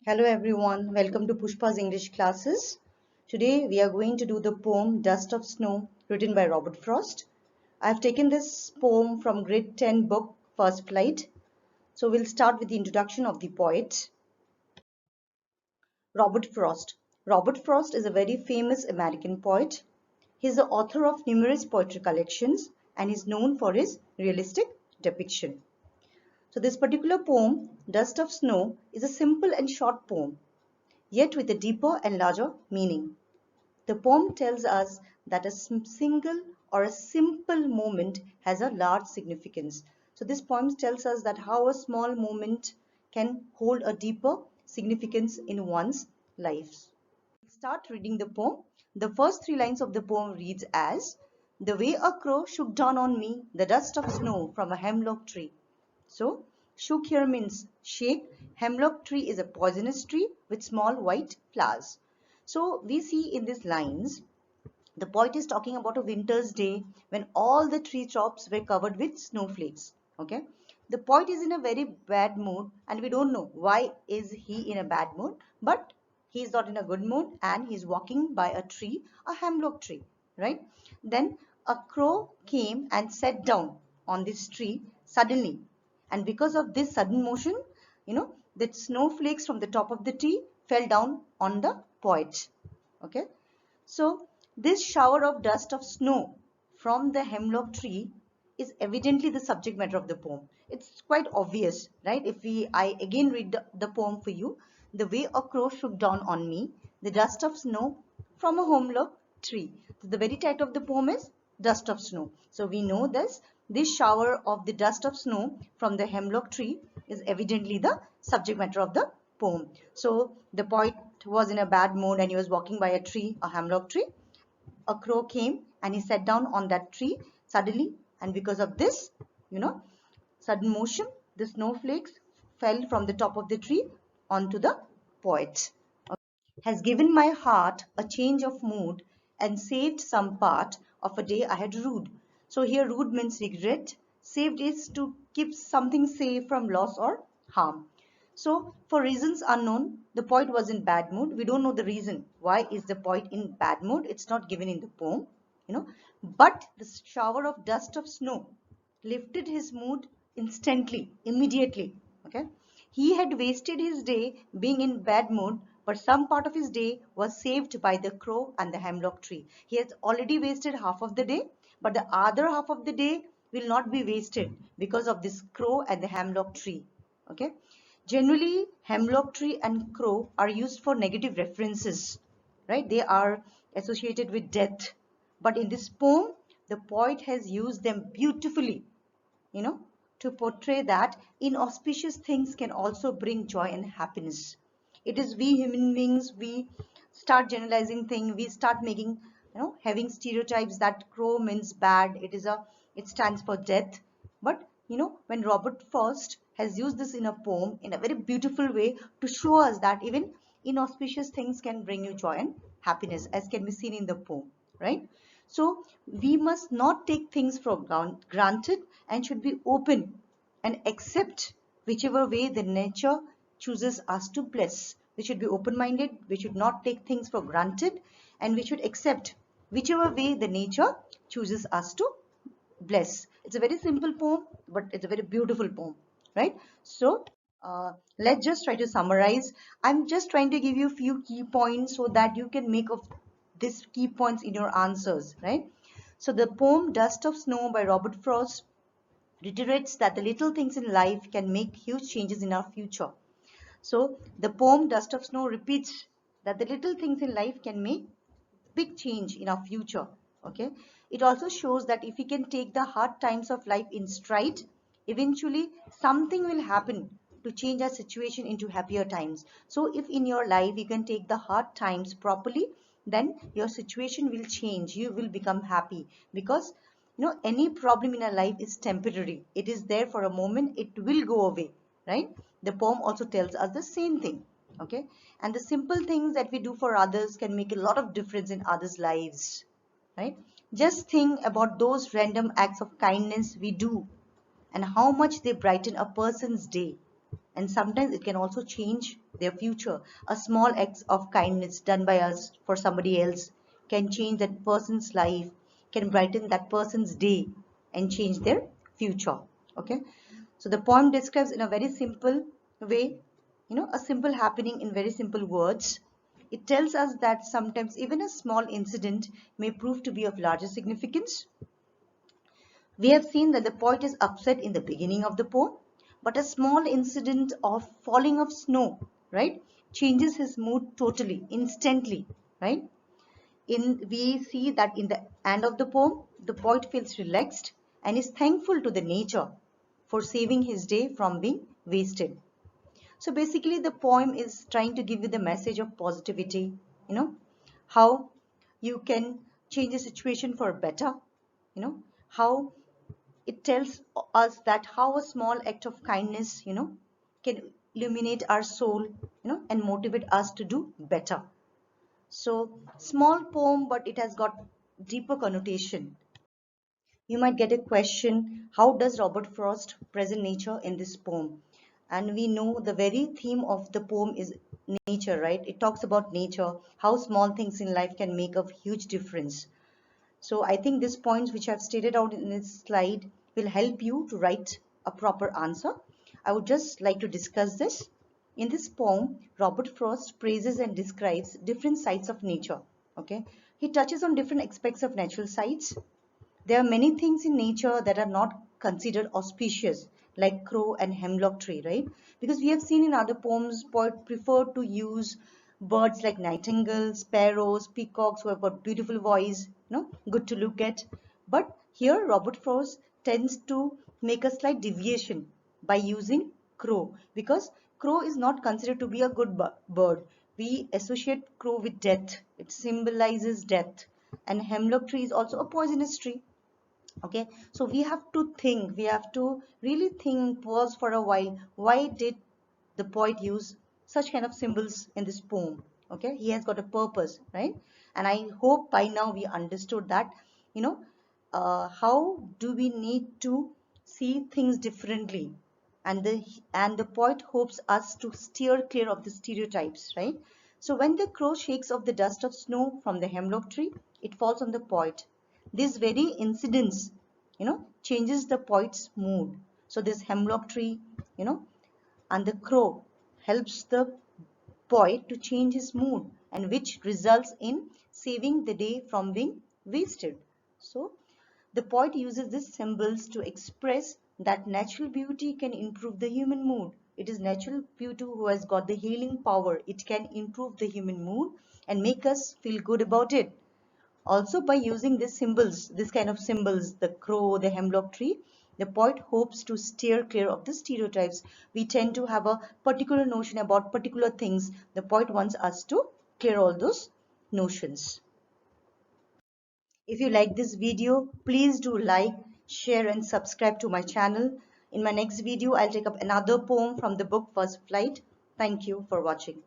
Hello everyone, welcome to Pushpa's English classes. Today we are going to do the poem Dust of Snow written by Robert Frost. I have taken this poem from grade 10 book First Flight. So we'll start with the introduction of the poet. Robert Frost. Robert Frost is a very famous American poet. He is the author of numerous poetry collections and is known for his realistic depiction. So this particular poem, Dust of Snow, is a simple and short poem, yet with a deeper and larger meaning. The poem tells us that a single or a simple moment has a large significance. So this poem tells us that how a small moment can hold a deeper significance in one's life. Start reading the poem. The first three lines of the poem reads as, "The way a crow shook down on me the dust of snow from a hemlock tree." So, shook here means shake. Hemlock tree is a poisonous tree with small white flowers. So, we see in these lines, the poet is talking about a winter's day when all the tree tops were covered with snowflakes. Okay. The poet is in a very bad mood and we don't know why is he in a bad mood, but he is not in a good mood and he is walking by a tree, a hemlock tree, right? Then a crow came and sat down on this tree suddenly, and because of this sudden motion, the snowflakes from the top of the tree fell down on the poet. Okay. So this shower of dust of snow from the hemlock tree is evidently the subject matter of the poem. It's quite obvious, right? I again read the poem for you. The way a crow shook down on me, the dust of snow from a hemlock tree. So the very title of the poem is Dust of Snow. So we know this shower of the dust of snow from the hemlock tree is evidently the subject matter of the poem. So the poet was in a bad mood and he was walking by a tree, a hemlock tree. A crow came and he sat down on that tree suddenly, and because of this, sudden motion, the snowflakes fell from the top of the tree onto the poet. Has given my heart a change of mood and saved some part of a day I had rued. So here rued means regret. Saved is to keep something safe from loss or harm. So for reasons unknown, the poet was in bad mood. We don't know the reason. Why is the poet in bad mood? It's not given in the poem, But the shower of dust of snow lifted his mood instantly, immediately. Okay. He had wasted his day being in bad mood, but some part of his day was saved by the crow and the hemlock tree. He has already wasted half of the day, but the other half of the day will not be wasted because of this crow and the hemlock tree. Okay. Generally, hemlock tree and crow are used for negative references, right? They are associated with death. But in this poem, the poet has used them beautifully, you know, to portray that inauspicious things can also bring joy and happiness. It is we human beings, we start generalizing things, we start making, having stereotypes that crow means bad, it stands for death. But, when Robert Frost has used this in a poem in a very beautiful way to show us that even inauspicious things can bring you joy and happiness, as can be seen in the poem, right? So we must not take things for granted and should be open and accept whichever way the nature chooses us to bless. We should be open-minded, we should not take things for granted, and we should accept whichever way the nature chooses us to bless. It's a very simple poem, but it's a very beautiful poem, right? So let's just try to summarize. I'm just trying to give you a few key points so that you can make of these key points in your answers, right? So the poem Dust of Snow by Robert Frost reiterates that the little things in life can make huge changes in our future. So the poem Dust of Snow repeats that the little things in life can make big change in our future. Okay. It also shows that if we can take the hard times of life in stride, eventually something will happen to change our situation into happier times. So if in your life you can take the hard times properly, then your situation will change, you will become happy, because any problem in our life is temporary. It is there for a moment, it will go away, right? The poem also tells us the same thing. Okay. And the simple things that we do for others can make a lot of difference in others' lives, right? Just think about those random acts of kindness we do and how much they brighten a person's day. and sometimes it can also change their future. A small act of kindness done by us for somebody else can change that person's life, can brighten that person's day and change their future. Okay, so the poem describes in a very simple way, a simple happening in very simple words. It tells us that sometimes even a small incident may prove to be of larger significance. We have seen that the poet is upset in the beginning of the poem, but a small incident of falling of snow, right, changes his mood totally, instantly, right? We see that in the end of the poem, the poet feels relaxed and is thankful to the nature for saving his day from being wasted. So basically, the poem is trying to give you the message of positivity, how you can change the situation for better, how it tells us that how a small act of kindness, can illuminate our soul, and motivate us to do better. So small poem, but it has got deeper connotation. You might get a question, how does Robert Frost present nature in this poem? And we know the very theme of the poem is nature, right? It talks about nature, how small things in life can make a huge difference. So I think these points which I've stated out in this slide will help you to write a proper answer. I would just like to discuss this. In this poem, Robert Frost praises and describes different sides of nature. Okay, he touches on different aspects of natural sites. There are many things in nature that are not considered auspicious, like crow and hemlock tree, right? Because we have seen in other poems, poet prefer to use birds like nightingales, sparrows, peacocks who have got beautiful voice, good to look at. But here, Robert Frost tends to make a slight deviation by using crow, because crow is not considered to be a good bird. We associate crow with death. It symbolizes death. And hemlock tree is also a poisonous tree. Okay, so we have to think, we have to really think, pause for a while, why did the poet use such kind of symbols in this poem? Okay, he has got a purpose, right? And I hope by now we understood that, you know how do we need to see things differently, and the poet hopes us to steer clear of the stereotypes, right? So when the crow shakes off the dust of snow from the hemlock tree, it falls on the poet. This very incidents, changes the poet's mood. So this hemlock tree, you know and the crow helps the poet to change his mood, and which results in saving the day from being wasted. So the poet uses these symbols to express that natural beauty can improve the human mood. It is natural beauty who has got the healing power. It can improve the human mood and make us feel good about it. Also, by using these symbols, this kind of symbols, the crow, the hemlock tree, the poet hopes to steer clear of the stereotypes. We tend to have a particular notion about particular things. The poet wants us to clear all those notions. If you like this video, please do like, share and subscribe to my channel. In my next video, I'll take up another poem from the book First Flight. Thank you for watching.